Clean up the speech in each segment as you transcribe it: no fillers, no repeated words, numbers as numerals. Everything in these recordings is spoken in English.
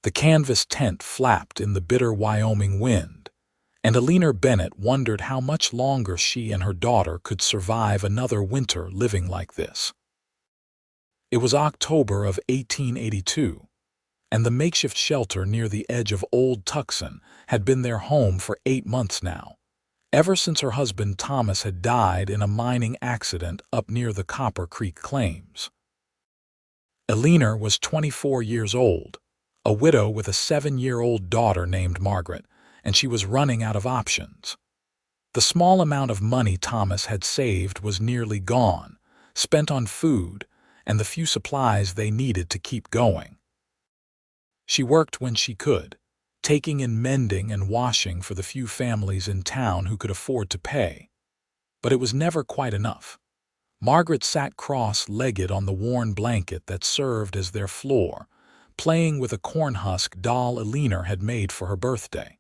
The canvas tent flapped in the bitter Wyoming wind, and Eleanor Bennett wondered how much longer she and her daughter could survive another winter living like this. It was October of 1882, and the makeshift shelter near the edge of Old Tucson had been their home for 8 months now, ever since her husband Thomas had died in a mining accident up near the Copper Creek claims. Eleanor was 24 years old, a widow with a 7-year-old daughter named Margaret, and she was running out of options. The small amount of money Thomas had saved was nearly gone, spent on food and the few supplies they needed to keep going. She worked when she could, taking in mending and washing for the few families in town who could afford to pay. But it was never quite enough. Margaret sat cross-legged on the worn blanket that served as their floor, playing with a cornhusk doll Eleanor had made for her birthday.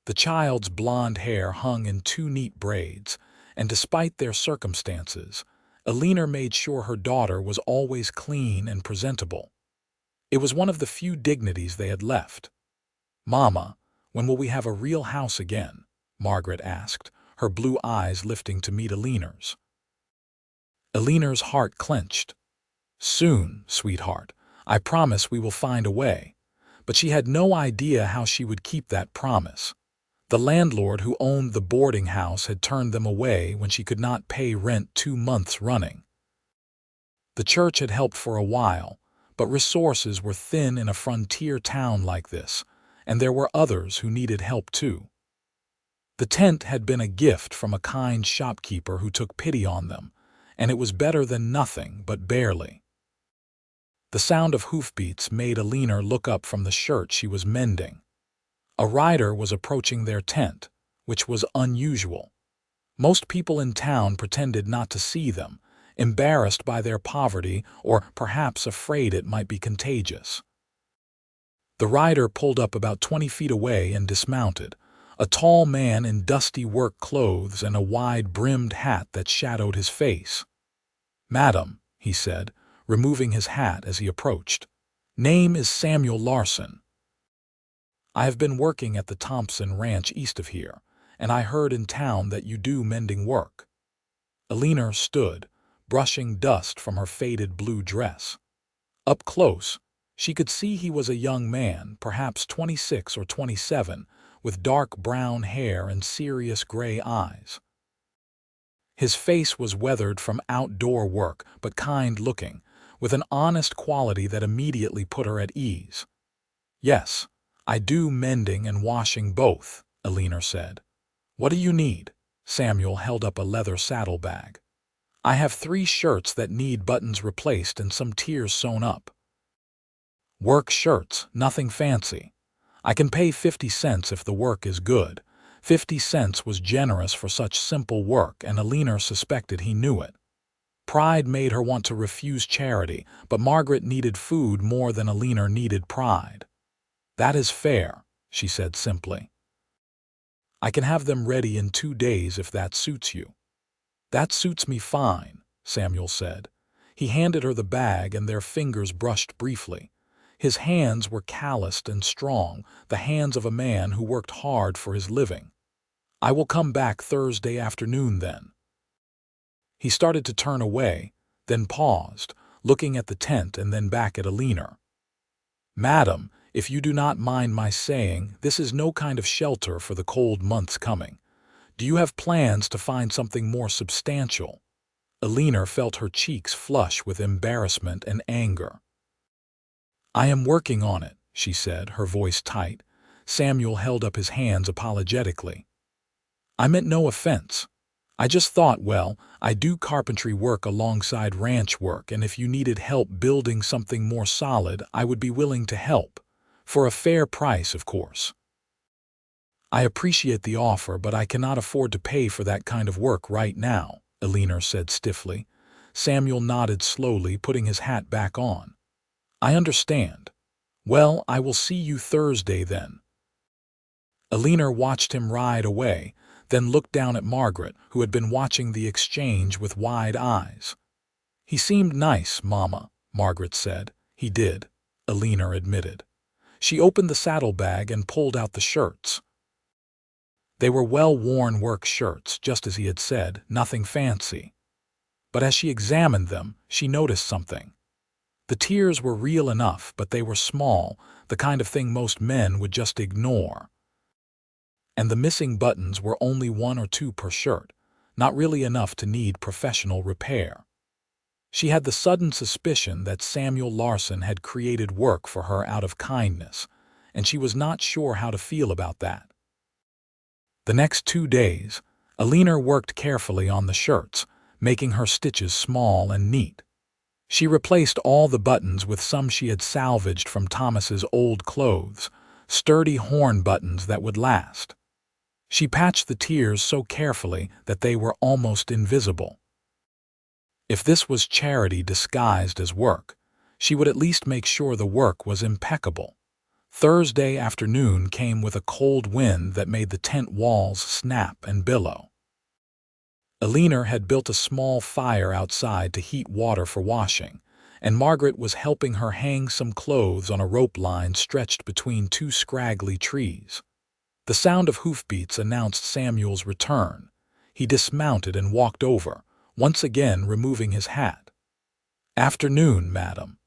The child's blonde hair hung in 2 neat braids, and despite their circumstances, Eleanor made sure her daughter was always clean and presentable. It was one of the few dignities they had left. "Mama, when will we have a real house again?" Margaret asked, her blue eyes lifting to meet Eleanor's. Eleanor's heart clenched. "Soon, sweetheart. I promise we will find a way." But she had no idea how she would keep that promise. The landlord who owned the boarding house had turned them away when she could not pay rent 2 months running. The church had helped for a while, but resources were thin in a frontier town like this, and there were others who needed help too. The tent had been a gift from a kind shopkeeper who took pity on them, and it was better than nothing, but barely. The sound of hoofbeats made Eleanor look up from the shirt she was mending. A rider was approaching their tent, which was unusual. Most people in town pretended not to see them, embarrassed by their poverty or perhaps afraid it might be contagious. The rider pulled up about 20 feet away and dismounted, a tall man in dusty work clothes and a wide-brimmed hat that shadowed his face. "Madam," he said, removing his hat as he approached. "Name is Samuel Larson. I have been working at the Thompson Ranch east of here, and I heard in town that you do mending work." Eleanor stood, brushing dust from her faded blue dress. Up close, she could see he was a young man, perhaps 26 or 27, with dark brown hair and serious gray eyes. His face was weathered from outdoor work, but kind-looking, with an honest quality that immediately put her at ease. "Yes, I do mending and washing both," Eleanor said. "What do you need?" Samuel held up a leather saddlebag. "I have 3 shirts that need buttons replaced and some tiers sewn up." "Work shirts, nothing fancy. I can pay 50 cents if the work is good." 50 cents was generous for such simple work, and Eleanor suspected he knew it. Pride made her want to refuse charity, but Margaret needed food more than Eleanor needed pride. "That is fair," she said simply. "I can have them ready in 2 days if that suits you." "That suits me fine," Samuel said. He handed her the bag and their fingers brushed briefly. His hands were calloused and strong, the hands of a man who worked hard for his living. "I will come back Thursday afternoon then." He started to turn away, then paused, looking at the tent and then back at Eleanor. "Madam, if you do not mind my saying, this is no kind of shelter for the cold months coming. Do you have plans to find something more substantial?" Eleanor felt her cheeks flush with embarrassment and anger. "I am working on it," she said, her voice tight. Samuel held up his hands apologetically. "I meant no offense. I just thought, well, I do carpentry work alongside ranch work, and if you needed help building something more solid, I would be willing to help. For a fair price, of course." "I appreciate the offer, but I cannot afford to pay for that kind of work right now," Eleanor said stiffly. Samuel nodded slowly, putting his hat back on. "I understand. Well, I will see you Thursday then." Eleanor watched him ride away, then looked down at Margaret, who had been watching the exchange with wide eyes. "He seemed nice, Mama," Margaret said. "He did," Eleanor admitted. She opened the saddlebag and pulled out the shirts. They were well-worn work shirts, just as he had said, nothing fancy. But as she examined them, she noticed something. The tears were real enough, but they were small, the kind of thing most men would just ignore. And the missing buttons were only 1 or 2 per shirt, not really enough to need professional repair. She had the sudden suspicion that Samuel Larson had created work for her out of kindness, and she was not sure how to feel about that. The next 2 days, Eleanor worked carefully on the shirts, making her stitches small and neat. She replaced all the buttons with some she had salvaged from Thomas's old clothes, sturdy horn buttons that would last. She patched the tears so carefully that they were almost invisible. If this was charity disguised as work, she would at least make sure the work was impeccable. Thursday afternoon came with a cold wind that made the tent walls snap and billow. Eleanor had built a small fire outside to heat water for washing, and Margaret was helping her hang some clothes on a rope line stretched between 2 scraggly trees. The sound of hoofbeats announced Samuel's return. He dismounted and walked over, once again removing his hat. "Afternoon, madam."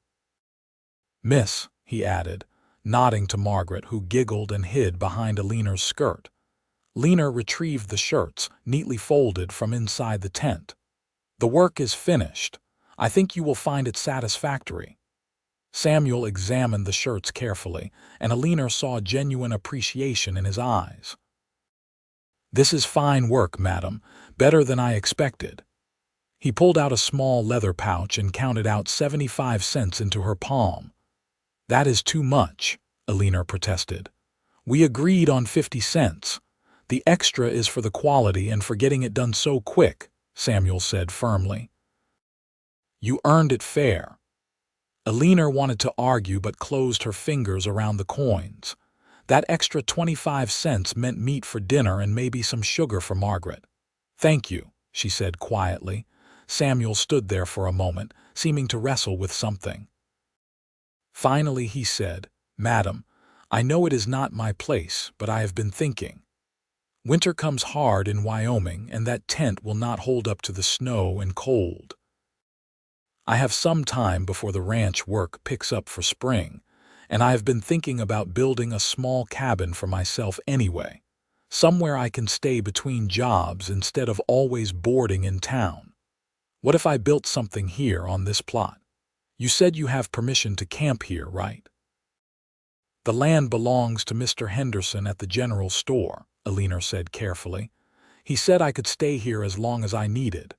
"Miss," he added, nodding to Margaret, who giggled and hid behind Eleanor's skirt. Eleanor retrieved the shirts, neatly folded, from inside the tent. "The work is finished. I think you will find it satisfactory." Samuel examined the shirts carefully, and Eleanor saw genuine appreciation in his eyes. "This is fine work, madam, better than I expected." He pulled out a small leather pouch and counted out 75 cents into her palm. "That is too much," Eleanor protested. "We agreed on 50 cents. The extra is for the quality and for getting it done so quick," Samuel said firmly. "You earned it fair." Eleanor wanted to argue but closed her fingers around the coins. That extra 25 cents meant meat for dinner and maybe some sugar for Margaret. "Thank you," she said quietly. Samuel stood there for a moment, seeming to wrestle with something. Finally he said, "Madam, I know it is not my place, but I have been thinking. Winter comes hard in Wyoming, and that tent will not hold up to the snow and cold. I have some time before the ranch work picks up for spring, and I have been thinking about building a small cabin for myself anyway, somewhere I can stay between jobs instead of always boarding in town. What if I built something here on this plot? You said you have permission to camp here, right?" "The land belongs to Mr. Henderson at the general store," Eleanor said carefully. "He said I could stay here as long as I needed."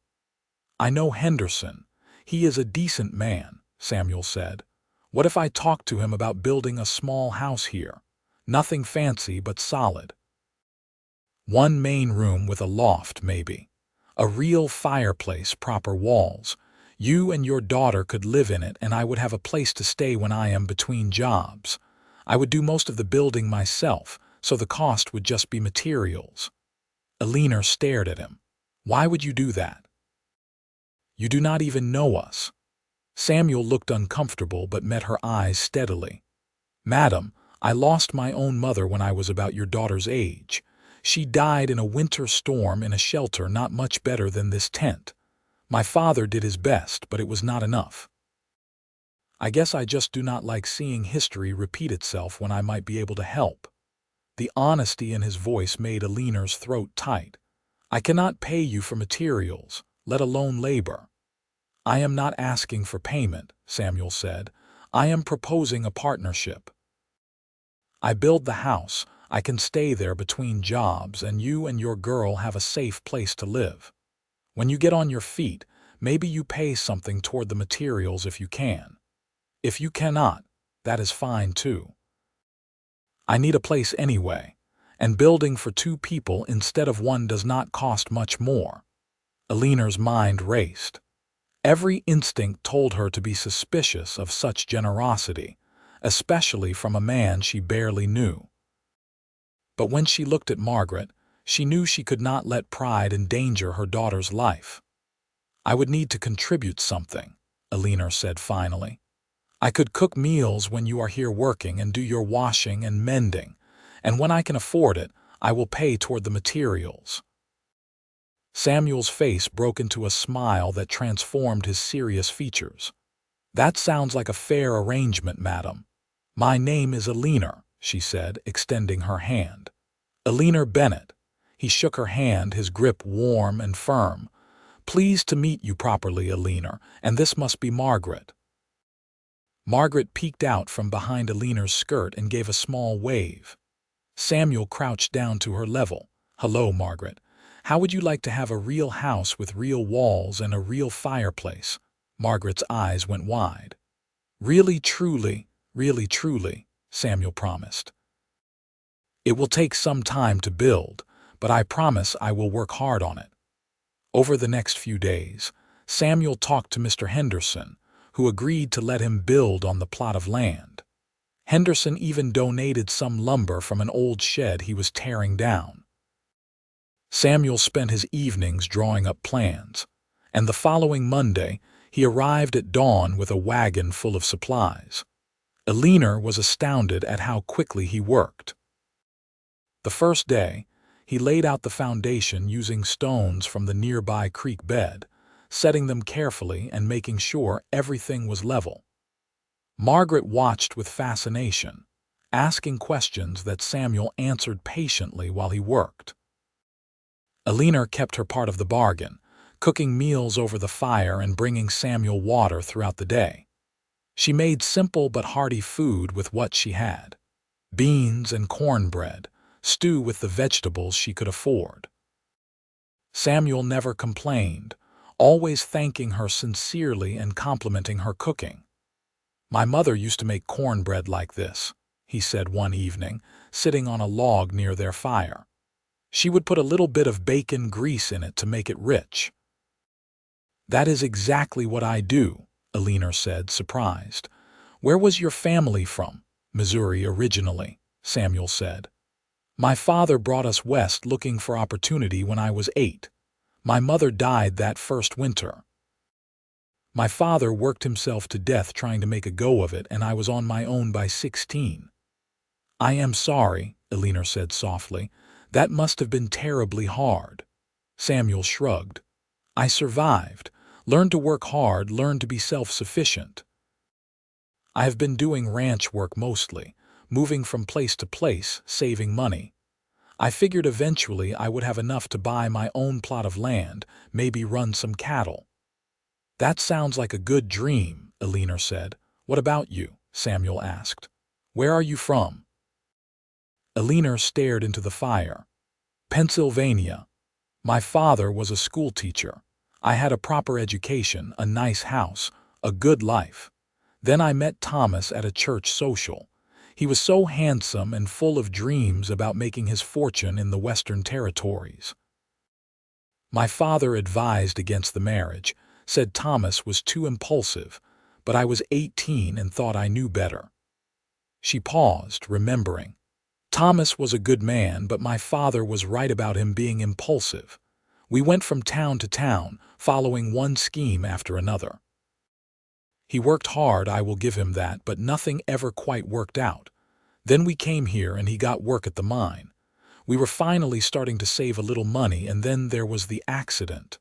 "I know Henderson. He is a decent man," Samuel said. "What if I talked to him about building a small house here? Nothing fancy but solid. 1 main room with a loft, maybe. A real fireplace, proper walls. You and your daughter could live in it, and I would have a place to stay when I am between jobs. I would do most of the building myself, so the cost would just be materials." Eleanor stared at him. "Why would you do that? You do not even know us." Samuel looked uncomfortable but met her eyes steadily. "Madam, I lost my own mother when I was about your daughter's age. She died in a winter storm in a shelter not much better than this tent. My father did his best, but it was not enough. I guess I just do not like seeing history repeat itself when I might be able to help." The honesty in his voice made Eleanor's throat tight. "I cannot pay you for materials, let alone labor." "I am not asking for payment," Samuel said. "I am proposing a partnership. I build the house, I can stay there between jobs, and you and your girl have a safe place to live. When you get on your feet, maybe you pay something toward the materials if you can. If you cannot, that is fine too. I need a place anyway, and building for 2 people instead of 1 does not cost much more." Eleanor's mind raced. Every instinct told her to be suspicious of such generosity, especially from a man she barely knew. But when she looked at Margaret, she knew she could not let pride endanger her daughter's life. "I would need to contribute something," Eleanor said finally. I could cook meals when you are here working and do your washing and mending, and when I can afford it, I will pay toward the materials." Samuel's face broke into a smile that transformed his serious features. "That sounds like a fair arrangement, madam. My name is Eleanor," she said, extending her hand. "Eleanor Bennett." He shook her hand, his grip warm and firm. "Pleased to meet you properly, Eleanor, and this must be Margaret." Margaret peeked out from behind Eleanor's skirt and gave a small wave. Samuel crouched down to her level. "Hello, Margaret. How would you like to have a real house with real walls and a real fireplace?" Margaret's eyes went wide. Really, truly," Samuel promised. "It will take some time to build, but I promise I will work hard on it." Over the next few days, Samuel talked to Mr. Henderson, who agreed to let him build on the plot of land. Henderson even donated some lumber from an old shed he was tearing down. Samuel spent his evenings drawing up plans, and the following Monday he arrived at dawn with a wagon full of supplies. Eleanor was astounded at how quickly he worked. The first day, he laid out the foundation using stones from the nearby creek bed, setting them carefully and making sure everything was level. Margaret watched with fascination, asking questions that Samuel answered patiently while he worked. Eleanor kept her part of the bargain, cooking meals over the fire and bringing Samuel water throughout the day. She made simple but hearty food with what she had: beans and cornbread, stew with the vegetables she could afford. Samuel never complained, always thanking her sincerely and complimenting her cooking. "My mother used to make cornbread like this," he said one evening, sitting on a log near their fire. "She would put a little bit of bacon grease in it to make it rich." "That is exactly what I do," Eleanor said, surprised. "Where was your family from?" "Missouri originally," Samuel said. "My father brought us west looking for opportunity when I was 8. My mother died that first winter. My father worked himself to death trying to make a go of it, and I was on my own by 16. "I am sorry," Eleanor said softly. "That must have been terribly hard." Samuel shrugged. "I survived, learned to work hard, learned to be self-sufficient. I have been doing ranch work mostly, moving from place to place, saving money. I figured eventually I would have enough to buy my own plot of land, maybe run some cattle." "That sounds like a good dream," Eleanor said. "What about you?" Samuel asked. "Where are you from?" Eleanor stared into the fire. "Pennsylvania. My father was a school teacher. I had a proper education, a nice house, a good life. Then I met Thomas at a church social. He was so handsome and full of dreams about making his fortune in the Western Territories. My father advised against the marriage, said Thomas was too impulsive, but I was 18 and thought I knew better." She paused, remembering. "Thomas was a good man, but my father was right about him being impulsive. We went from town to town, following one scheme after another. He worked hard, I will give him that, but nothing ever quite worked out. Then we came here and he got work at the mine. We were finally starting to save a little money, and then there was the accident."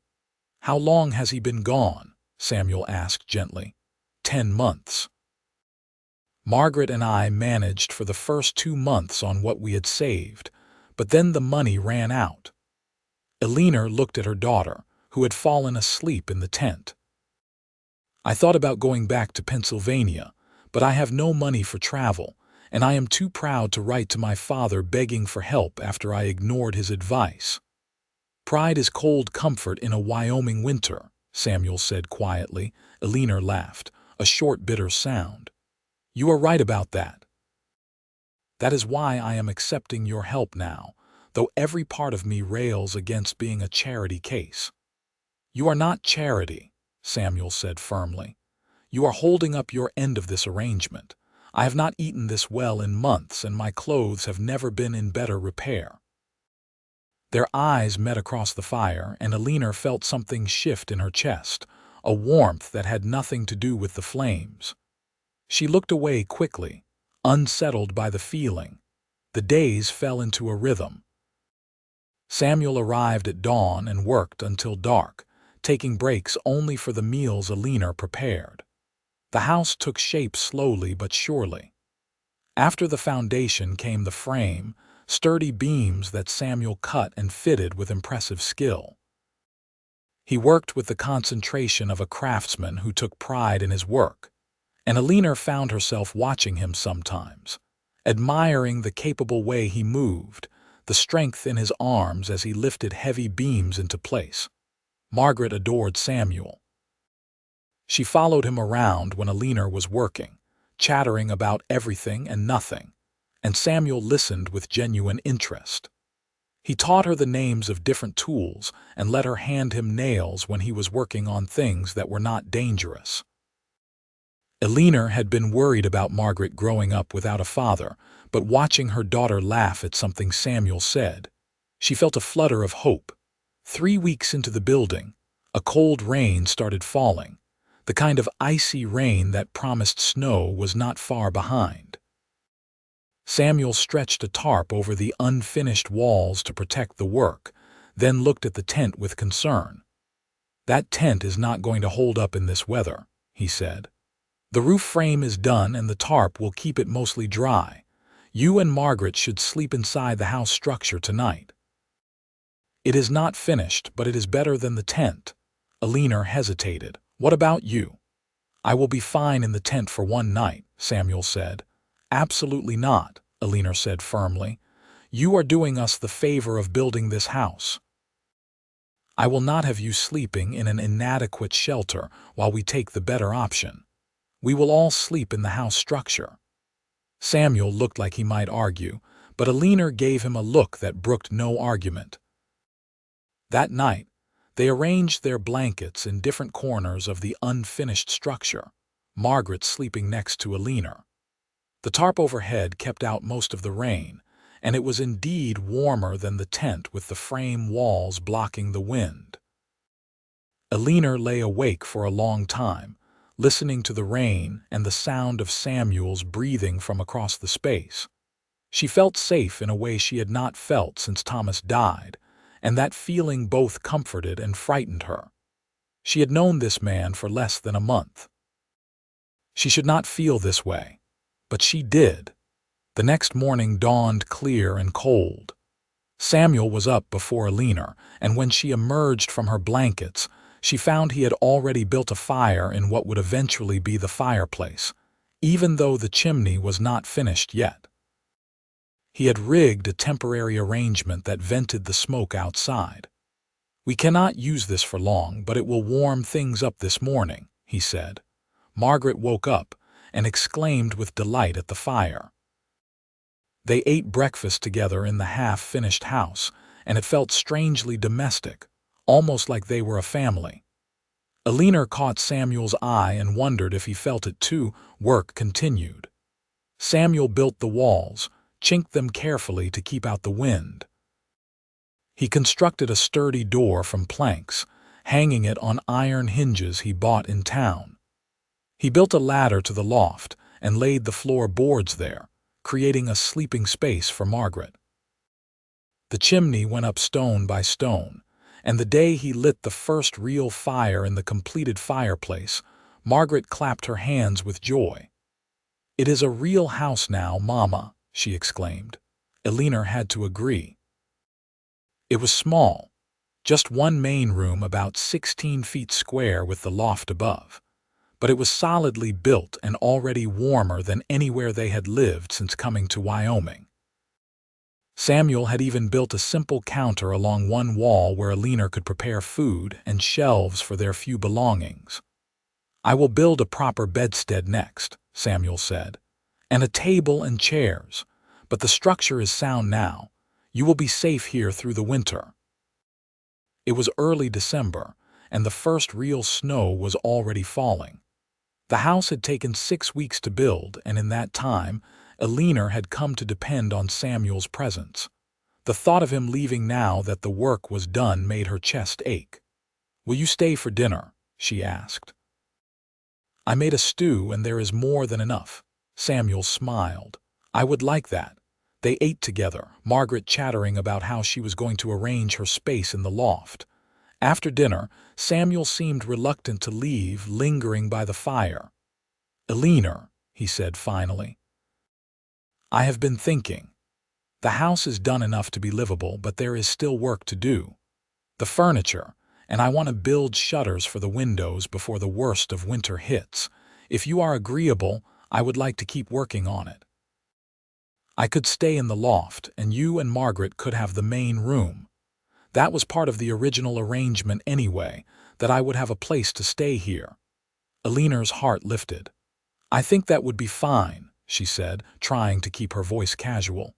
"How long has he been gone?" Samuel asked gently. 10 months. Margaret and I managed for the first 2 months on what we had saved, but then the money ran out." Eleanor looked at her daughter, who had fallen asleep in the tent. "I thought about going back to Pennsylvania, but I have no money for travel, and I am too proud to write to my father begging for help after I ignored his advice." "Pride is cold comfort in a Wyoming winter," Samuel said quietly. Eleanor laughed, a short, bitter sound. "You are right about that. That is why I am accepting your help now, though every part of me rails against being a charity case." "You are not charity," Samuel said firmly. "You are holding up your end of this arrangement. I have not eaten this well in months, and my clothes have never been in better repair." Their eyes met across the fire, and Eleanor felt something shift in her chest, a warmth that had nothing to do with the flames. She looked away quickly, unsettled by the feeling. The days fell into a rhythm. Samuel arrived at dawn and worked until dark, taking breaks only for the meals Eleanor prepared. The house took shape slowly but surely. After the foundation came the frame, sturdy beams that Samuel cut and fitted with impressive skill. He worked with the concentration of a craftsman who took pride in his work, and Eleanor found herself watching him sometimes, admiring the capable way he moved, the strength in his arms as he lifted heavy beams into place. Margaret adored Samuel. She followed him around when Eleanor was working, chattering about everything and nothing, and Samuel listened with genuine interest. He taught her the names of different tools and let her hand him nails when he was working on things that were not dangerous. Eleanor had been worried about Margaret growing up without a father, but watching her daughter laugh at something Samuel said, she felt a flutter of hope. 3 weeks into the building, a cold rain started falling. The kind of icy rain that promised snow was not far behind. Samuel stretched a tarp over the unfinished walls to protect the work, then looked at the tent with concern. "That tent is not going to hold up in this weather," he said. "The roof frame is done and the tarp will keep it mostly dry. You and Margaret should sleep inside the house structure tonight." "It is not finished, but it is better than the tent." Eleanor hesitated. "What about you?" "I will be fine in the tent for one night," Samuel said. "Absolutely not," Eleanor said firmly. "You are doing us the favor of building this house. I will not have you sleeping in an inadequate shelter while we take the better option. We will all sleep in the house structure." Samuel looked like he might argue, but Eleanor gave him a look that brooked no argument. That night, they arranged their blankets in different corners of the unfinished structure, Margaret sleeping next to Eleanor. The tarp overhead kept out most of the rain, and it was indeed warmer than the tent with the frame walls blocking the wind. Eleanor lay awake for a long time, listening to the rain and the sound of Samuel's breathing from across the space. She felt safe in a way she had not felt since Thomas died, and that feeling both comforted and frightened her. She had known this man for less than a month. She should not feel this way, but she did. The next morning dawned clear and cold. Samuel was up before Eleanor, and when she emerged from her blankets, she found he had already built a fire in what would eventually be the fireplace, even though the chimney was not finished yet. He had rigged a temporary arrangement that vented the smoke outside. "We cannot use this for long, but it will warm things up this morning," he said. Margaret woke up and exclaimed with delight at the fire. They ate breakfast together in the half-finished house, and it felt strangely domestic, almost like they were a family. Eleanor caught Samuel's eye and wondered if he felt it too. Work continued. Samuel built the walls, chinked them carefully to keep out the wind. He constructed a sturdy door from planks, hanging it on iron hinges he bought in town. He built a ladder to the loft and laid the floor boards there, creating a sleeping space for Margaret. The chimney went up stone by stone, and the day he lit the first real fire in the completed fireplace, Margaret clapped her hands with joy. "It is a real house now, Mama," she exclaimed. Eleanor had to agree. It was small, just one main room about 16 feet square with the loft above, but it was solidly built and already warmer than anywhere they had lived since coming to Wyoming. Samuel had even built a simple counter along one wall where Eleanor could prepare food and shelves for their few belongings. "I will build a proper bedstead next," Samuel said, "and a table and chairs, but the structure is sound now. You will be safe here through the winter." It was early December, and the first real snow was already falling. The house had taken 6 weeks to build, and in that time, Eleanor had come to depend on Samuel's presence. The thought of him leaving now that the work was done made her chest ache. "Will you stay for dinner?" she asked. I made a stew and there is more than enough. Samuel smiled. I would like that. They ate together, Margaret chattering about how she was going to arrange her space in the loft. After dinner, Samuel seemed reluctant to leave, lingering by the fire. Eleanor, he said finally, I have been thinking. The house is done enough to be livable, but there is still work to do. The furniture, and I want to build shutters for the windows before the worst of winter hits. If you are agreeable, I would like to keep working on it. I could stay in the loft, and you and Margaret could have the main room. That was part of the original arrangement anyway, that I would have a place to stay here. Eleanor's heart lifted. I think that would be fine, she said, trying to keep her voice casual.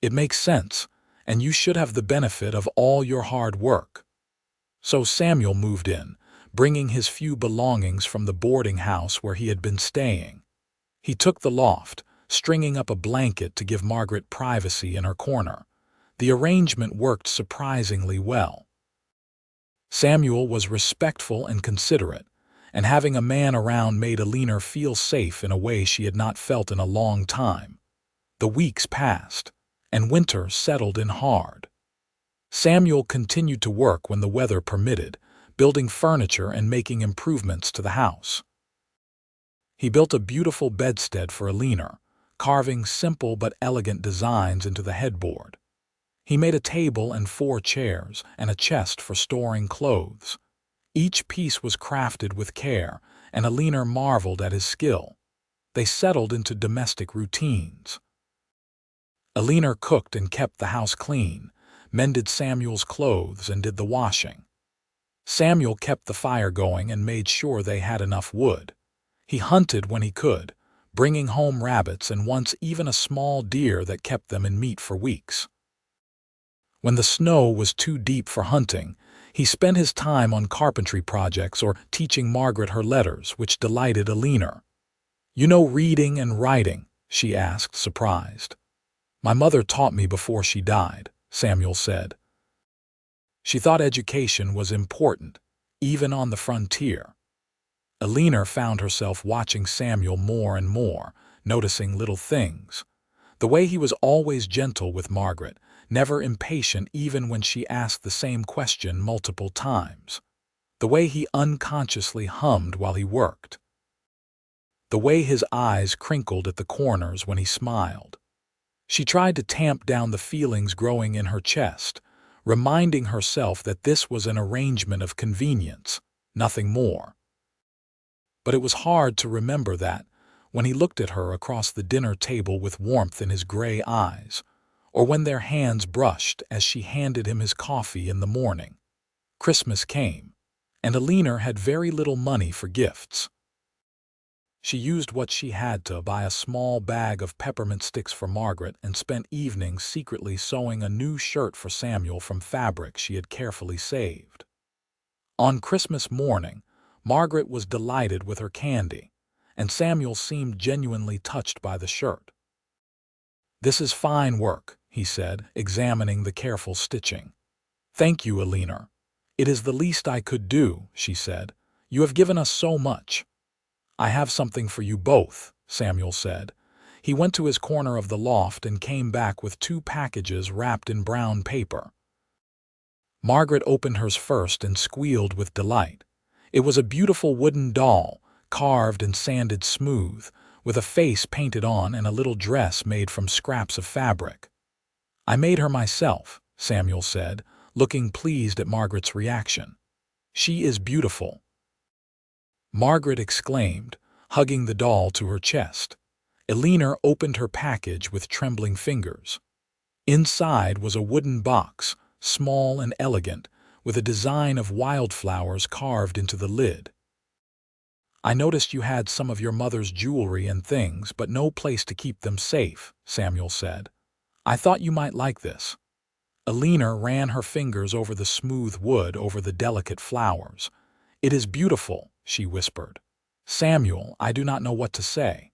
It makes sense, and you should have the benefit of all your hard work. So Samuel moved in, bringing his few belongings from the boarding house where he had been staying. He took the loft, stringing up a blanket to give Margaret privacy in her corner. The arrangement worked surprisingly well. Samuel was respectful and considerate, and having a man around made Eleanor feel safe in a way she had not felt in a long time. The weeks passed, and winter settled in hard. Samuel continued to work when the weather permitted, building furniture and making improvements to the house. He built a beautiful bedstead for Eleanor, carving simple but elegant designs into the headboard. He made a table and 4 chairs and a chest for storing clothes. Each piece was crafted with care, and Eleanor marveled at his skill. They settled into domestic routines. Eleanor cooked and kept the house clean, mended Samuel's clothes and did the washing. Samuel kept the fire going and made sure they had enough wood. He hunted when he could, bringing home rabbits and once even a small deer that kept them in meat for weeks. When the snow was too deep for hunting, he spent his time on carpentry projects or teaching Margaret her letters, which delighted Eleanor. You know reading and writing? She asked, surprised. My mother taught me before she died, Samuel said. She thought education was important, even on the frontier. Eleanor found herself watching Samuel more and more, noticing little things. The way he was always gentle with Margaret, never impatient even when she asked the same question multiple times. The way he unconsciously hummed while he worked. The way his eyes crinkled at the corners when he smiled. She tried to tamp down the feelings growing in her chest, reminding herself that this was an arrangement of convenience, nothing more. But it was hard to remember that when he looked at her across the dinner table with warmth in his gray eyes, or when their hands brushed as she handed him his coffee in the morning. Christmas came, and Eleanor had very little money for gifts. She used what she had to buy a small bag of peppermint sticks for Margaret and spent evenings secretly sewing a new shirt for Samuel from fabric she had carefully saved. On Christmas morning, Margaret was delighted with her candy, and Samuel seemed genuinely touched by the shirt. This is fine work, he said, examining the careful stitching. Thank you, Eleanor. It is the least I could do, she said. You have given us so much. I have something for you both, Samuel said. He went to his corner of the loft and came back with 2 packages wrapped in brown paper. Margaret opened hers first and squealed with delight. It was a beautiful wooden doll, carved and sanded smooth, with a face painted on and a little dress made from scraps of fabric. I made her myself, Samuel said, looking pleased at Margaret's reaction. She is beautiful. Margaret exclaimed, hugging the doll to her chest. Eleanor opened her package with trembling fingers. Inside was a wooden box, small and elegant, with a design of wildflowers carved into the lid. I noticed you had some of your mother's jewelry and things, but no place to keep them safe, Samuel said. I thought you might like this. Eleanor ran her fingers over the smooth wood over the delicate flowers. It is beautiful, she whispered. Samuel, I do not know what to say.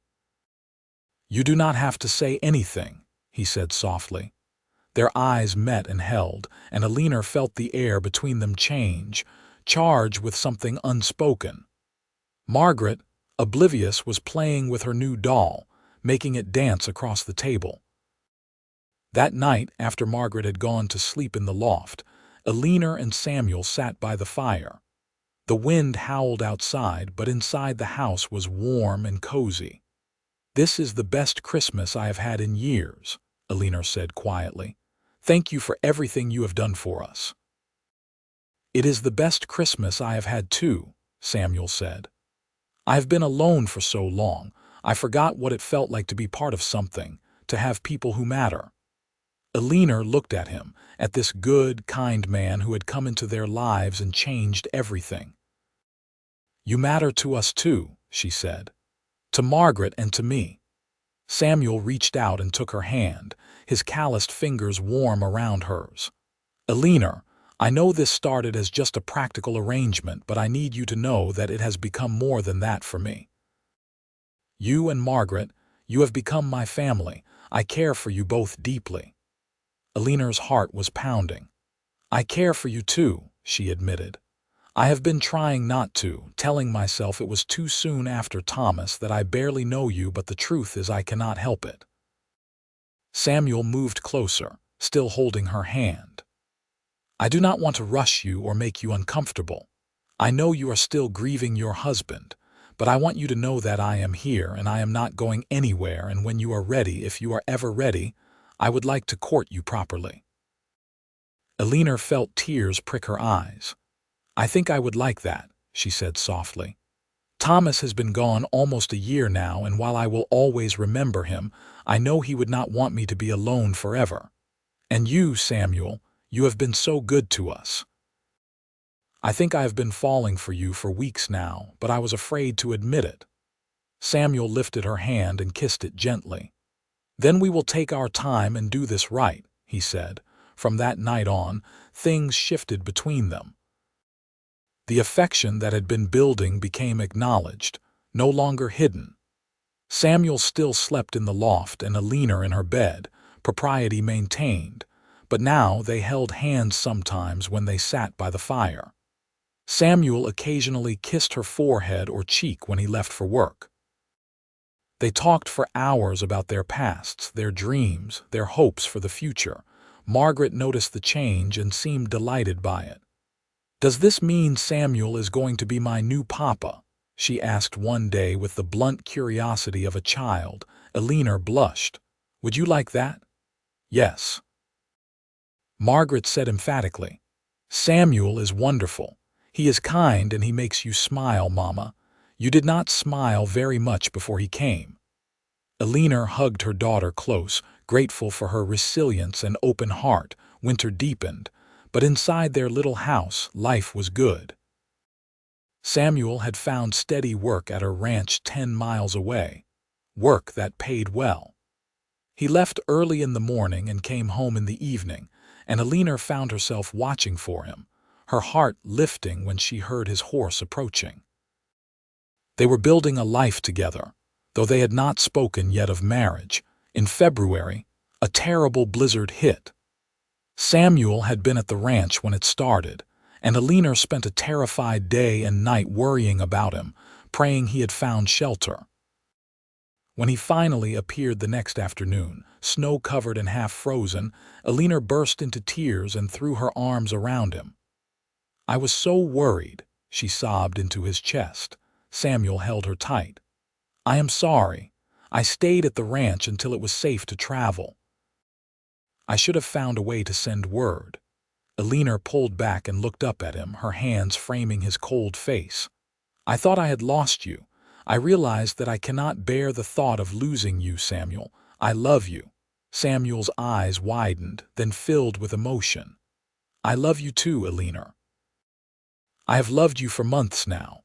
You do not have to say anything, he said softly. Their eyes met and held, and Eleanor felt the air between them change, charged with something unspoken. Margaret, oblivious, was playing with her new doll, making it dance across the table. That night, after Margaret had gone to sleep in the loft, Eleanor and Samuel sat by the fire. The wind howled outside, but inside the house was warm and cozy. "This is the best Christmas I have had in years," Eleanor said quietly. "Thank you for everything you have done for us." "It is the best Christmas I have had too," Samuel said. "I have been alone for so long, I forgot what it felt like to be part of something, to have people who matter." Eleanor looked at him, at this good, kind man who had come into their lives and changed everything. "You matter to us too," she said. "To Margaret and to me." Samuel reached out and took her hand, his calloused fingers warm around hers. "Eleanor, I know this started as just a practical arrangement, but I need you to know that it has become more than that for me. You and Margaret, you have become my family. I care for you both deeply." Eleanor's heart was pounding. "I care for you too," she admitted. "I have been trying not to, telling myself it was too soon after Thomas, that I barely know you, but the truth is I cannot help it." Samuel moved closer, still holding her hand. "I do not want to rush you or make you uncomfortable. I know you are still grieving your husband, but I want you to know that I am here and I am not going anywhere, and when you are ready, if you are ever ready, I would like to court you properly." Eleanor felt tears prick her eyes. "I think I would like that," she said softly. "Thomas has been gone almost a year now, and while I will always remember him, I know he would not want me to be alone forever. And you, Samuel, you have been so good to us. I think I have been falling for you for weeks now, but I was afraid to admit it." Samuel lifted her hand and kissed it gently. "Then we will take our time and do this right," he said. From that night on, things shifted between them. The affection that had been building became acknowledged, no longer hidden. Samuel still slept in the loft and Eleanor in her bed, propriety maintained, but now they held hands sometimes when they sat by the fire. Samuel occasionally kissed her forehead or cheek when he left for work. They talked for hours about their pasts, their dreams, their hopes for the future. Margaret noticed the change and seemed delighted by it. "Does this mean Samuel is going to be my new papa?" she asked one day with the blunt curiosity of a child. Eleanor blushed. "Would you like that?" "Yes." Margaret said emphatically. "Samuel is wonderful. He is kind and he makes you smile, Mama. You did not smile very much before he came." Eleanor hugged her daughter close, grateful for her resilience and open heart. Winter deepened, but inside their little house, life was good. Samuel had found steady work at a ranch 10 miles away, work that paid well. He left early in the morning and came home in the evening, and Eleanor found herself watching for him, her heart lifting when she heard his horse approaching. They were building a life together, though they had not spoken yet of marriage. In February, a terrible blizzard hit. Samuel had been at the ranch when it started, and Eleanor spent a terrified day and night worrying about him, praying he had found shelter. When he finally appeared the next afternoon, snow-covered and half-frozen, Eleanor burst into tears and threw her arms around him. "I was so worried," she sobbed into his chest. Samuel held her tight. "I am sorry. I stayed at the ranch until it was safe to travel. I should have found a way to send word." Eleanor pulled back and looked up at him, her hands framing his cold face. "I thought I had lost you. I realized that I cannot bear the thought of losing you, Samuel. I love you." Samuel's eyes widened, then filled with emotion. "I love you too, Eleanor. I have loved you for months now."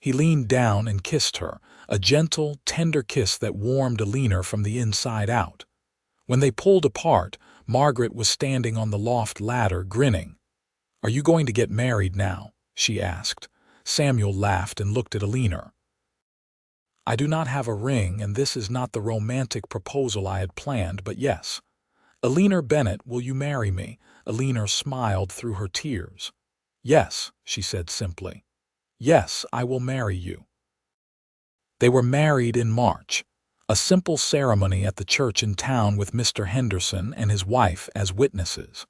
He leaned down and kissed her, a gentle, tender kiss that warmed Eleanor from the inside out. When they pulled apart, Margaret was standing on the loft ladder, grinning. "Are you going to get married now?" she asked. Samuel laughed and looked at Eleanor. "I do not have a ring, and this is not the romantic proposal I had planned, but yes. Eleanor Bennett, will you marry me?" Eleanor smiled through her tears. "Yes," she said simply. "Yes, I will marry you." They were married in March, a simple ceremony at the church in town with Mr. Henderson and his wife as witnesses.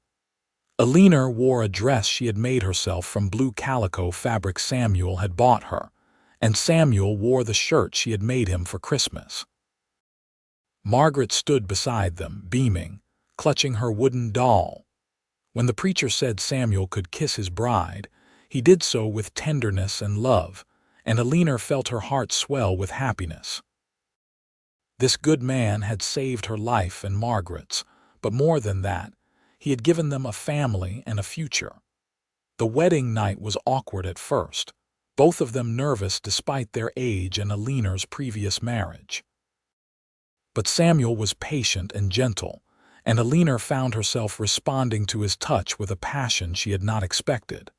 Eleanor wore a dress she had made herself from blue calico fabric Samuel had bought her, and Samuel wore the shirt she had made him for Christmas. Margaret stood beside them, beaming, clutching her wooden doll. When the preacher said Samuel could kiss his bride, he did so with tenderness and love, and Eleanor felt her heart swell with happiness. This good man had saved her life and Margaret's, but more than that, he had given them a family and a future. The wedding night was awkward at first, both of them nervous despite their age and Eleanor's previous marriage. But Samuel was patient and gentle, and Eleanor found herself responding to his touch with a passion she had not expected.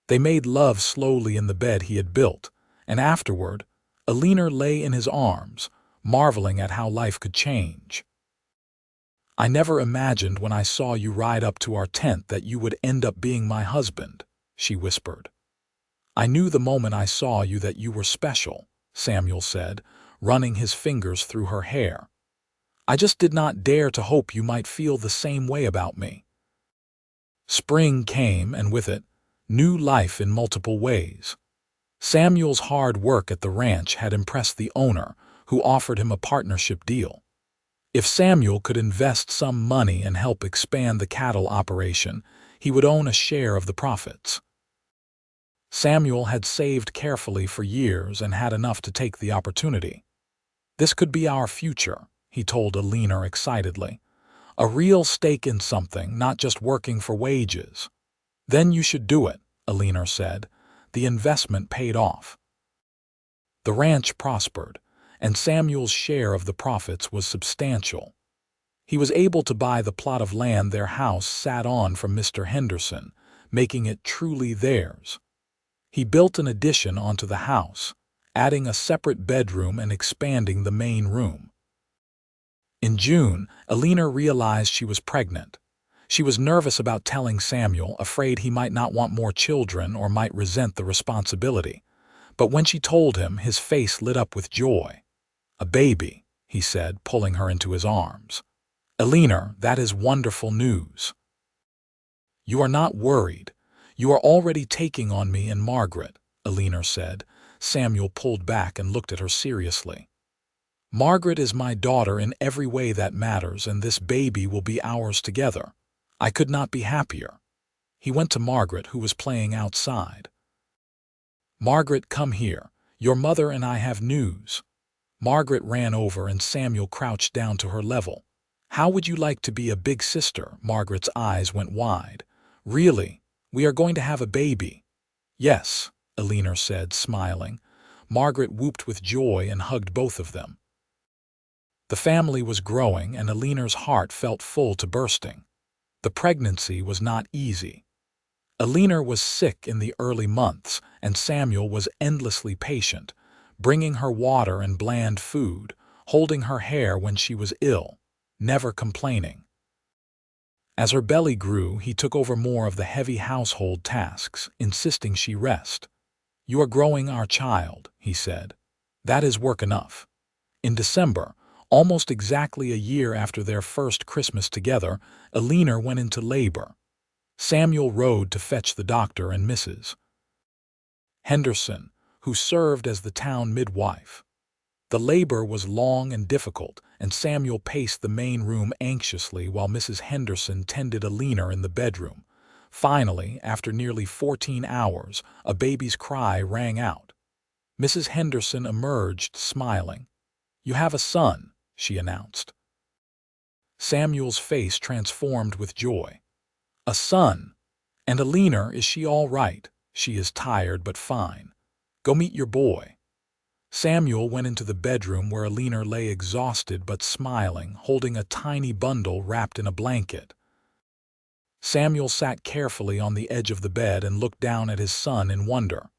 They made love slowly in the bed he had built, and afterward, Eleanor lay in his arms, marveling at how life could change. "I never imagined when I saw you ride up to our tent that you would end up being my husband," she whispered. "I knew the moment I saw you that you were special," Samuel said, running his fingers through her hair. "I just did not dare to hope you might feel the same way about me." Spring came, and with it, new life in multiple ways. Samuel's hard work at the ranch had impressed the owner, who offered him a partnership deal. If Samuel could invest some money and help expand the cattle operation, he would own a share of the profits. Samuel had saved carefully for years and had enough to take the opportunity. "This could be our future," he told Eleanor excitedly. "A real stake in something, not just working for wages." "Then you should do it," Eleanor said. The investment paid off. The ranch prospered, and Samuel's share of the profits was substantial. He was able to buy the plot of land their house sat on from Mr. Henderson, making it truly theirs. He built an addition onto the house, adding a separate bedroom and expanding the main room. In June, Eleanor realized she was pregnant. She was nervous about telling Samuel, afraid he might not want more children or might resent the responsibility. But when she told him, his face lit up with joy. "A baby," he said, pulling her into his arms. "Eleanor, that is wonderful news." "You are not worried. You are already taking on me and Margaret," Eleanor said. Samuel pulled back and looked at her seriously. "Margaret is my daughter in every way that matters, and this baby will be ours together. I could not be happier." He went to Margaret, who was playing outside. "Margaret, come here. Your mother and I have news." Margaret ran over and Samuel crouched down to her level. "How would you like to be a big sister?" Margaret's eyes went wide. "Really? We are going to have a baby?" "Yes," Eleanor said, smiling. Margaret whooped with joy and hugged both of them. The family was growing, and Eleanor's heart felt full to bursting. The pregnancy was not easy. Eleanor was sick in the early months, and Samuel was endlessly patient, bringing her water and bland food, holding her hair when she was ill, never complaining. As her belly grew, he took over more of the heavy household tasks, insisting she rest. "You are growing our child," he said. "That is work enough." In December, almost exactly a year after their first Christmas together, Eleanor went into labor. Samuel rode to fetch the doctor and Mrs. Henderson, who served as the town midwife. The labor was long and difficult, and Samuel paced the main room anxiously while Mrs. Henderson tended Eleanor in the bedroom. Finally, after nearly 14 hours, a baby's cry rang out. Mrs. Henderson emerged, smiling. "You have a son," she announced. Samuel's face transformed with joy. "A son? And Eleanor, is she all right?" "She is tired but fine. Go meet your boy." Samuel went into the bedroom where Eleanor lay exhausted but smiling, holding a tiny bundle wrapped in a blanket. Samuel sat carefully on the edge of the bed and looked down at his son in wonder.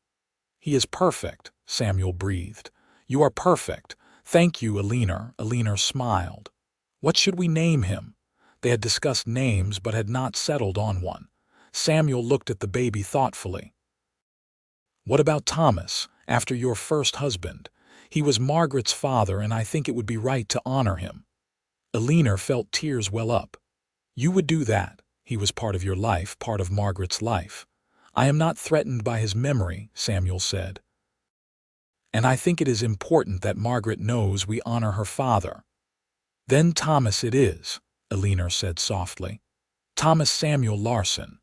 "He is perfect," Samuel breathed. "You are perfect. Thank you, Eleanor." Eleanor smiled. "What should we name him?" They had discussed names but had not settled on one. Samuel looked at the baby thoughtfully. "What about Thomas, after your first husband? He was Margaret's father, and I think it would be right to honor him." Eleanor felt tears well up. "You would do that. He was part of your life, part of Margaret's life." "I am not threatened by his memory," Samuel said. "And I think it is important that Margaret knows we honor her father." "Then Thomas it is," Eleanor said softly. "Thomas Samuel Larson."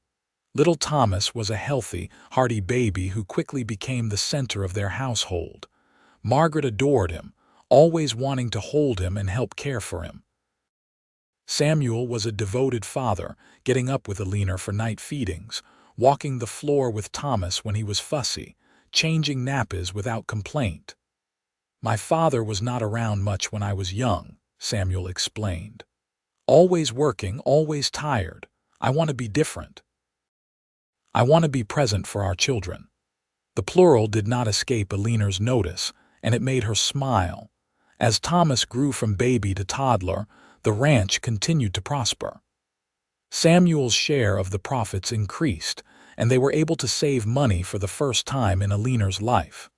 Little Thomas was a healthy, hearty baby who quickly became the center of their household. Margaret adored him, always wanting to hold him and help care for him. Samuel was a devoted father, getting up with Eleanor for night feedings, walking the floor with Thomas when he was fussy, changing nappies without complaint. "My father was not around much when I was young," Samuel explained. "Always working, always tired. I want to be different. I want to be present for our children." The plural did not escape Eleanor's notice, and it made her smile. As Thomas grew from baby to toddler, the ranch continued to prosper. Samuel's share of the profits increased, and they were able to save money for the first time in Eleanor's life.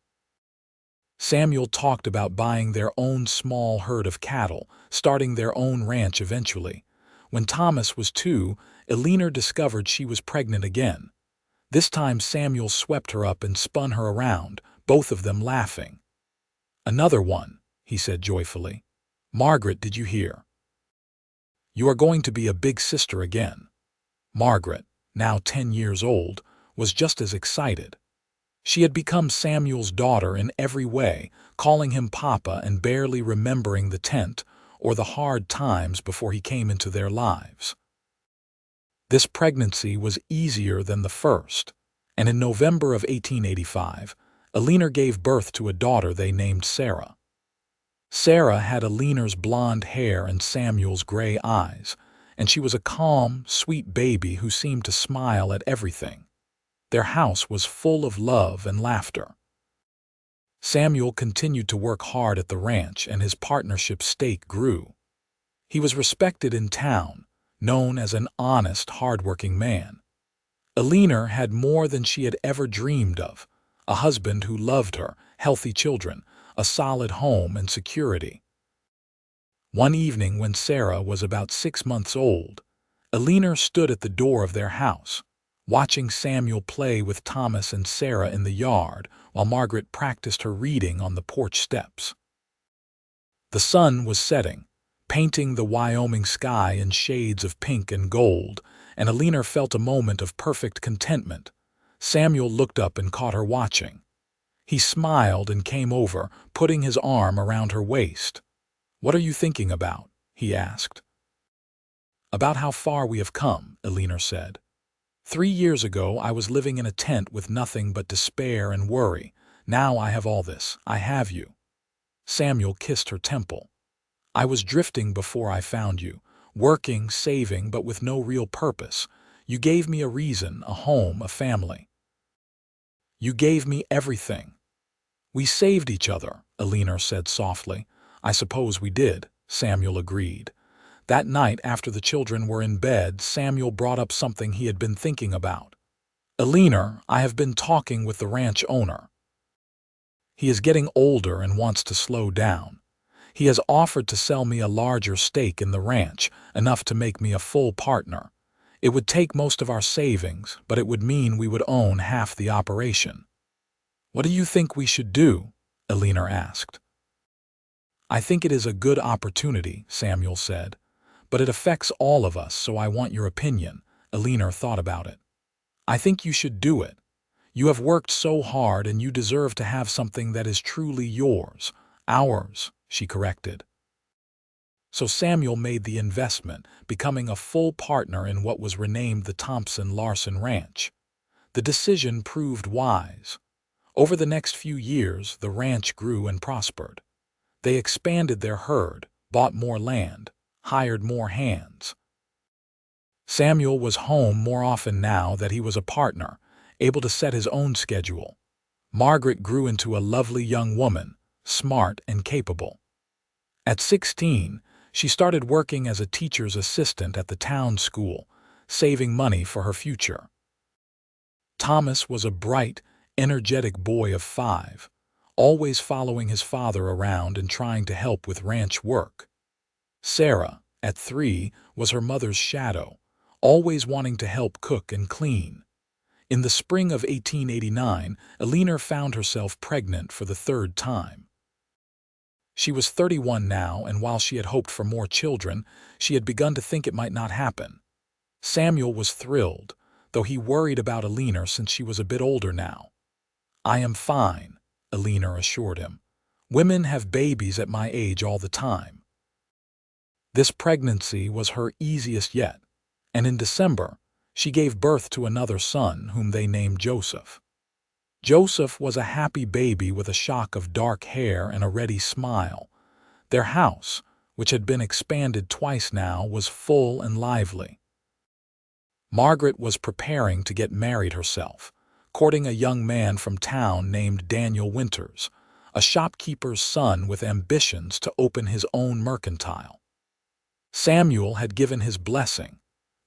Samuel talked about buying their own small herd of cattle, starting their own ranch eventually. When Thomas was 2, Eleanor discovered she was pregnant again. This time Samuel swept her up and spun her around, both of them laughing. "Another one," he said joyfully. "Margaret, did you hear? You are going to be a big sister again." Margaret, now 10 years old, was just as excited. She had become Samuel's daughter in every way, calling him Papa and barely remembering the tent or the hard times before he came into their lives. This pregnancy was easier than the first, and in November of 1885, Eleanor gave birth to a daughter they named Sarah. Sarah had Eleanor's blonde hair and Samuel's gray eyes, and she was a calm, sweet baby who seemed to smile at everything. Their house was full of love and laughter. Samuel continued to work hard at the ranch, and his partnership stake grew. He was respected in town, known as an honest, hard-working man. Eleanor had more than she had ever dreamed of: a husband who loved her, healthy children, a solid home and security. One evening when Sarah was about 6 months old, Eleanor stood at the door of their house, watching Samuel play with Thomas and Sarah in the yard while Margaret practiced her reading on the porch steps. The sun was setting, painting the Wyoming sky in shades of pink and gold, and Eleanor felt a moment of perfect contentment. Samuel looked up and caught her watching. He smiled and came over, putting his arm around her waist. "What are you thinking about?" he asked. "About how far we have come," Eleanor said. 3 years ago I was living in a tent with nothing but despair and worry. Now I have all this. I have you." Samuel kissed her temple. "I was drifting before I found you, working, saving, but with no real purpose. You gave me a reason, a home, a family. You gave me everything." "We saved each other," Eleanor said softly. "I suppose we did," Samuel agreed. That night, after the children were in bed, Samuel brought up something he had been thinking about. "Eleanor, I have been talking with the ranch owner. He is getting older and wants to slow down. He has offered to sell me a larger stake in the ranch, enough to make me a full partner. It would take most of our savings, but it would mean we would own half the operation." "What do you think we should do?" Eleanor asked. "I think it is a good opportunity," Samuel said. "But it affects all of us, so I want your opinion." Eleanor thought about it. "I think you should do it. You have worked so hard and you deserve to have something that is truly yours. Ours," she corrected. So Samuel made the investment, becoming a full partner in what was renamed the Thompson-Larson Ranch. The decision proved wise. Over the next few years, the ranch grew and prospered. They expanded their herd, bought more land, hired more hands. Samuel was home more often now that he was a partner, able to set his own schedule. Margaret grew into a lovely young woman, smart and capable. At 16, she started working as a teacher's assistant at the town school, saving money for her future. Thomas was a bright, energetic boy of 5, always following his father around and trying to help with ranch work. Sarah, at 3, was her mother's shadow, always wanting to help cook and clean. In the spring of 1889, Eleanor found herself pregnant for the 3rd time. She was 31 now, and while she had hoped for more children, she had begun to think it might not happen. Samuel was thrilled, though he worried about Eleanor since she was a bit older now. "I am fine," Eleanor assured him. "Women have babies at my age all the time." This pregnancy was her easiest yet, and in December, she gave birth to another son whom they named Joseph. Joseph was a happy baby with a shock of dark hair and a ready smile. Their house, which had been expanded twice now, was full and lively. Margaret was preparing to get married herself, courting a young man from town named Daniel Winters, a shopkeeper's son with ambitions to open his own mercantile. Samuel had given his blessing,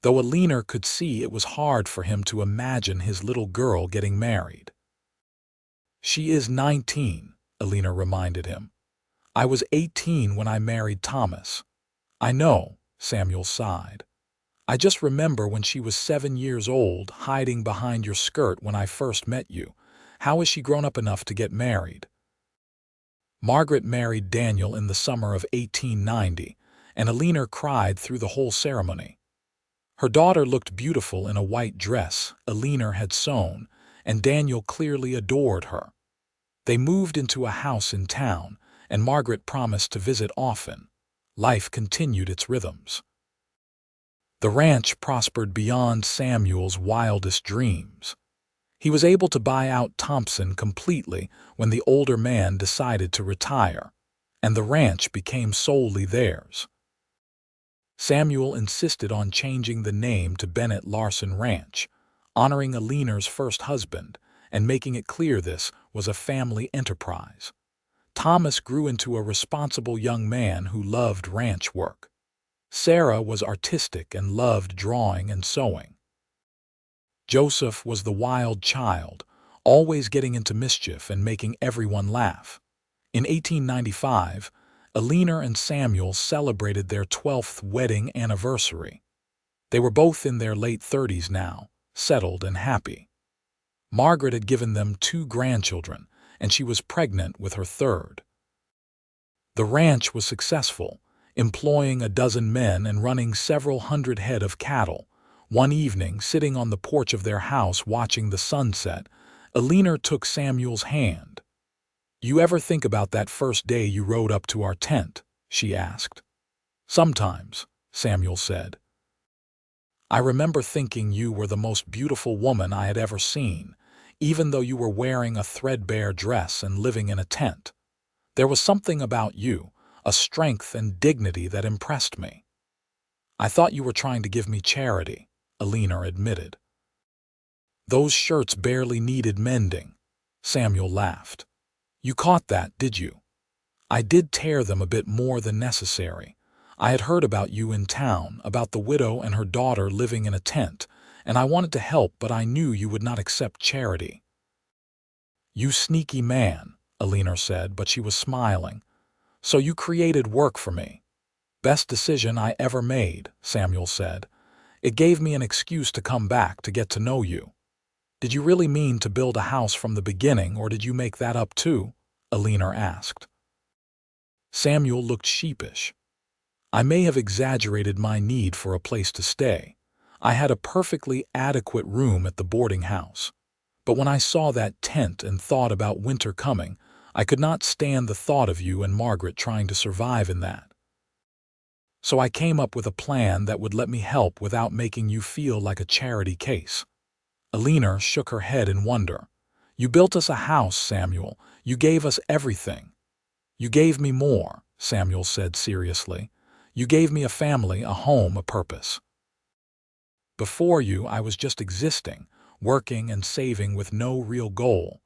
though Eleanor could see it was hard for him to imagine his little girl getting married. "She is 19, Eleanor reminded him. "I was 18 when I married Thomas." "I know," Samuel sighed. "I just remember when she was 7 years old, hiding behind your skirt when I first met you. How is she grown up enough to get married?" Margaret married Daniel in the summer of 1890, and Eleanor cried through the whole ceremony. Her daughter looked beautiful in a white dress Eleanor had sewn, and Daniel clearly adored her. They moved into a house in town, and Margaret promised to visit often. Life continued its rhythms. The ranch prospered beyond Samuel's wildest dreams. He was able to buy out Thompson completely when the older man decided to retire, and the ranch became solely theirs. Samuel insisted on changing the name to Bennett Larson Ranch, honoring Eleanor's first husband, and making it clear this was a family enterprise. Thomas grew into a responsible young man who loved ranch work. Sarah was artistic and loved drawing and sewing. Joseph was the wild child, always getting into mischief and making everyone laugh. In 1895, Eleanor and Samuel celebrated their 12th wedding anniversary. They were both in their late 30s now, settled and happy. Margaret had given them 2 grandchildren, and she was pregnant with her 3rd. The ranch was successful, employing a dozen men and running several hundred head of cattle. One evening, sitting on the porch of their house watching the sunset, Eleanor took Samuel's hand. "You ever think about that first day you rode up to our tent?" she asked. "Sometimes," Samuel said. "I remember thinking you were the most beautiful woman I had ever seen, even though you were wearing a threadbare dress and living in a tent. There was something about you, a strength and dignity that impressed me." "I thought you were trying to give me charity," Eleanor admitted. "Those shirts barely needed mending," Samuel laughed. "You caught that, did you? I did tear them a bit more than necessary. I had heard about you in town, about the widow and her daughter living in a tent, and I wanted to help, but I knew you would not accept charity." "You sneaky man," Eleanor said, but she was smiling. "So you created work for me." "Best decision I ever made," Samuel said. "It gave me an excuse to come back to get to know you." "Did you really mean to build a house from the beginning, or did you make that up too?" Eleanor asked. Samuel looked sheepish. "I may have exaggerated my need for a place to stay. I had a perfectly adequate room at the boarding house. But when I saw that tent and thought about winter coming, I could not stand the thought of you and Margaret trying to survive in that. So I came up with a plan that would let me help without making you feel like a charity case." Eleanor shook her head in wonder. "You built us a house, Samuel. You gave us everything." "You gave me more," Samuel said seriously. "You gave me a family, a home, a purpose. Before you, I was just existing, working and saving with no real goal.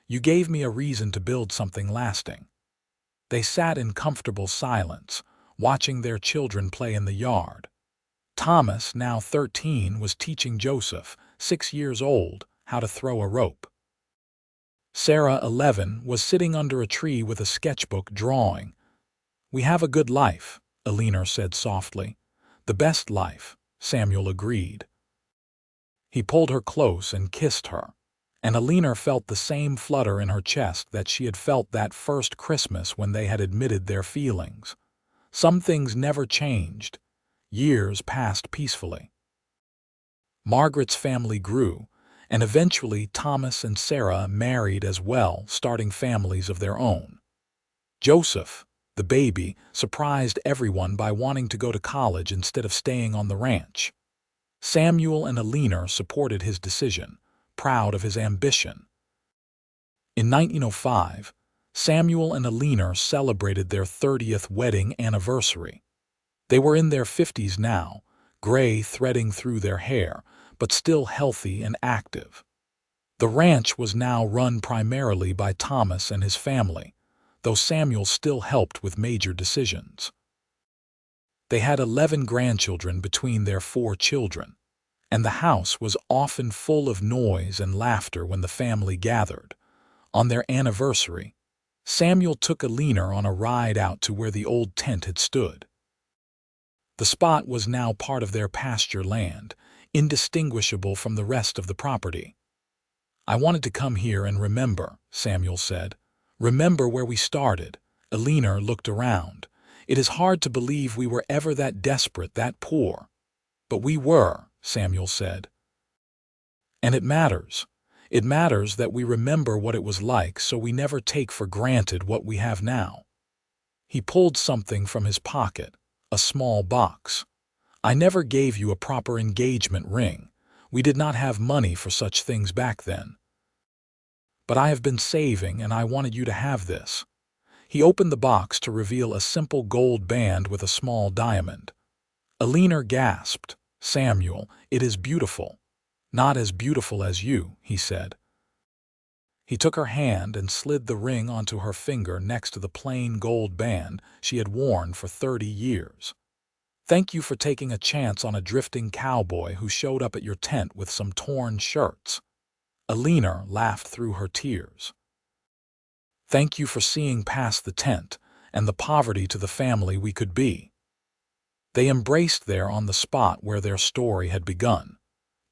You gave me a reason to build something lasting." They sat in comfortable silence, watching their children play in the yard. Thomas, now 13, was teaching Joseph, 6 years old, how to throw a rope. Sarah, 11, was sitting under a tree with a sketchbook drawing. "We have a good life," Eleanor said softly. "The best life," Samuel agreed. He pulled her close and kissed her, and Eleanor felt the same flutter in her chest that she had felt that first Christmas when they had admitted their feelings. Some things never changed. Years passed peacefully. Margaret's family grew, and eventually Thomas and Sarah married as well, starting families of their own. Joseph, the baby, surprised everyone by wanting to go to college instead of staying on the ranch. Samuel and Eleanor supported his decision, proud of his ambition. In 1905, Samuel and Eleanor celebrated their 30th wedding anniversary. They were in their 50s now, gray threading through their hair, but still healthy and active. The ranch was now run primarily by Thomas and his family, though Samuel still helped with major decisions. They had 11 grandchildren between their 4 children, and the house was often full of noise and laughter when the family gathered. On their anniversary, Samuel took Eleanor on a ride out to where the old tent had stood. The spot was now part of their pasture land, indistinguishable from the rest of the property. "I wanted to come here and remember," Samuel said. "Remember where we started." Eleanor looked around. "It is hard to believe we were ever that desperate, that poor." "But we were," Samuel said. "And it matters. It matters that we remember what it was like so we never take for granted what we have now." He pulled something from his pocket, a small box. "I never gave you a proper engagement ring. We did not have money for such things back then. But I have been saving, and I wanted you to have this." He opened the box to reveal a simple gold band with a small diamond. Eleanor gasped. "Samuel, it is beautiful." "Not as beautiful as you," he said. He took her hand and slid the ring onto her finger next to the plain gold band she had worn for 30 years. "Thank you for taking a chance on a drifting cowboy who showed up at your tent with some torn shirts." Eleanor laughed through her tears. "Thank you for seeing past the tent and the poverty to the family we could be." They embraced there on the spot where their story had begun.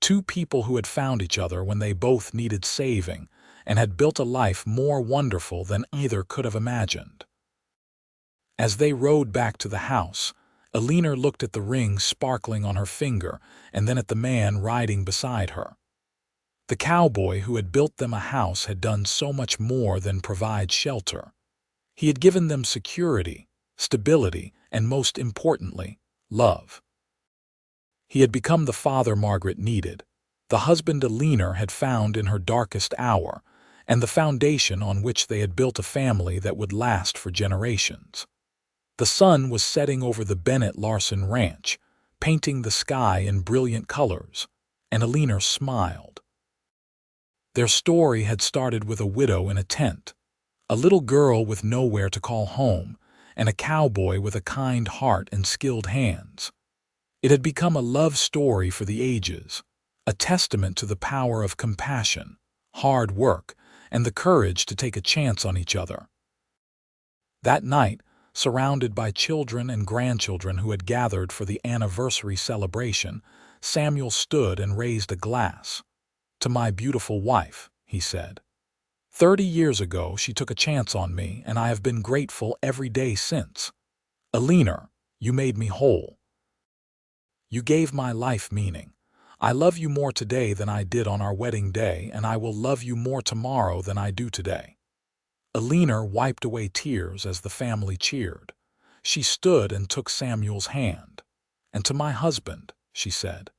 2 people who had found each other when they both needed saving and had built a life more wonderful than either could have imagined. As they rode back to the house, Eleanor looked at the ring sparkling on her finger and then at the man riding beside her. The cowboy who had built them a house had done so much more than provide shelter. He had given them security, stability, and most importantly, love. He had become the father Margaret needed, the husband Eleanor had found in her darkest hour, and the foundation on which they had built a family that would last for generations. The sun was setting over the Bennett Larson ranch, painting the sky in brilliant colors, and Eleanor smiled. Their story had started with a widow in a tent, a little girl with nowhere to call home, and a cowboy with a kind heart and skilled hands. It had become a love story for the ages, a testament to the power of compassion, hard work, and the courage to take a chance on each other. That night, surrounded by children and grandchildren who had gathered for the anniversary celebration, Samuel stood and raised a glass. "To my beautiful wife," he said. 30 years ago, she took a chance on me, and I have been grateful every day since. Eleanor, you made me whole. You gave my life meaning. I love you more today than I did on our wedding day, and I will love you more tomorrow than I do today." Eleanor wiped away tears as the family cheered. She stood and took Samuel's hand. "And to my husband," she said,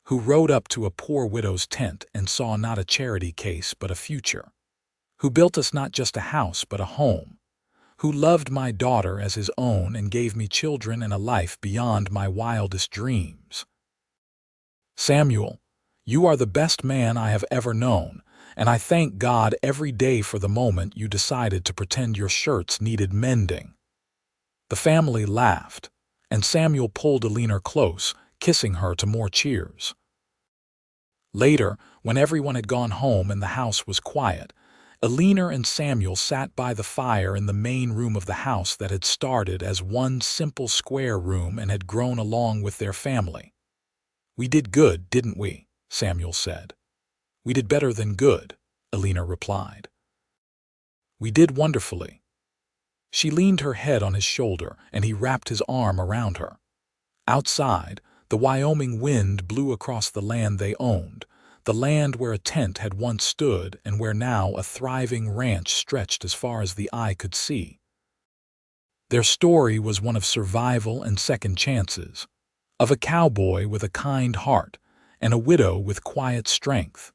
who rode up to a poor widow's tent and saw not a charity case but a future, who built us not just a house but a home, who loved my daughter as his own and gave me children and a life beyond my wildest dreams. Samuel, you are the best man I have ever known, and I thank God every day for the moment you decided to pretend your shirts needed mending." The family laughed, and Samuel pulled Eleanor close, kissing her to more cheers. Later, when everyone had gone home and the house was quiet, Eleanor and Samuel sat by the fire in the main room of the house that had started as one simple square room and had grown along with their family. "We did good, didn't we?" Samuel said. "We did better than good," Eleanor replied. "We did wonderfully." She leaned her head on his shoulder, and he wrapped his arm around her. Outside, the Wyoming wind blew across the land they owned, the land where a tent had once stood and where now a thriving ranch stretched as far as the eye could see. Their story was one of survival and second chances, of a cowboy with a kind heart and a widow with quiet strength.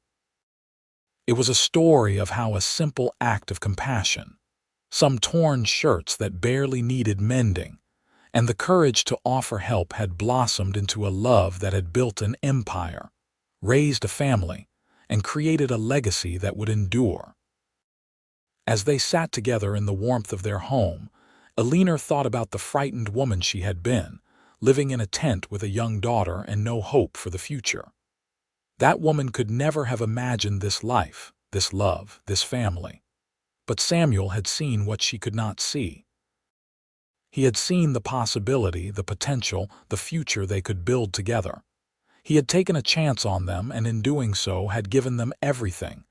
It was a story of how a simple act of compassion, some torn shirts that barely needed mending, and the courage to offer help had blossomed into a love that had built an empire, raised a family, and created a legacy that would endure. As they sat together in the warmth of their home, Eleanor thought about the frightened woman she had been, living in a tent with a young daughter and no hope for the future. That woman could never have imagined this life, this love, this family. But Samuel had seen what she could not see. He had seen the possibility, the potential, the future they could build together. He had taken a chance on them, and in doing so had given them everything.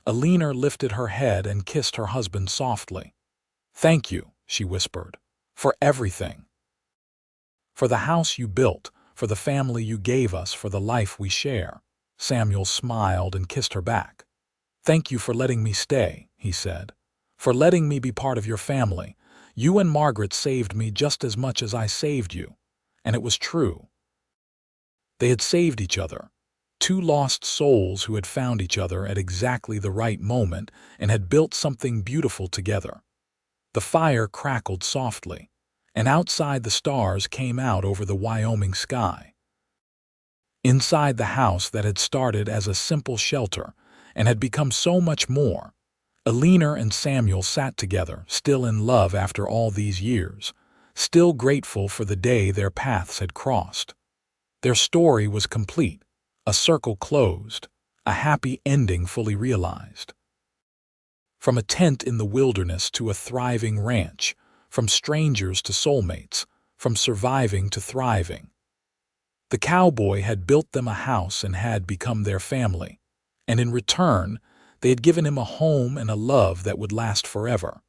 Eleanor lifted her head and kissed her husband softly. "Thank you," she whispered, "for everything. For the house you built, for the family you gave us, for the life we share." Samuel smiled and kissed her back. "Thank you for letting me stay," he said, "for letting me be part of your family. You and Margaret saved me just as much as I saved you." And it was true. They had saved each other, two lost souls who had found each other at exactly the right moment and had built something beautiful together. The fire crackled softly, and outside the stars came out over the Wyoming sky. Inside the house that had started as a simple shelter and had become so much more, Eleanor and Samuel sat together, still in love after all these years, still grateful for the day their paths had crossed. Their story was complete, a circle closed, a happy ending fully realized. From a tent in the wilderness to a thriving ranch, from strangers to soulmates, from surviving to thriving. The cowboy had built them a house and had become their family, and in return, they had given him a home and a love that would last forever.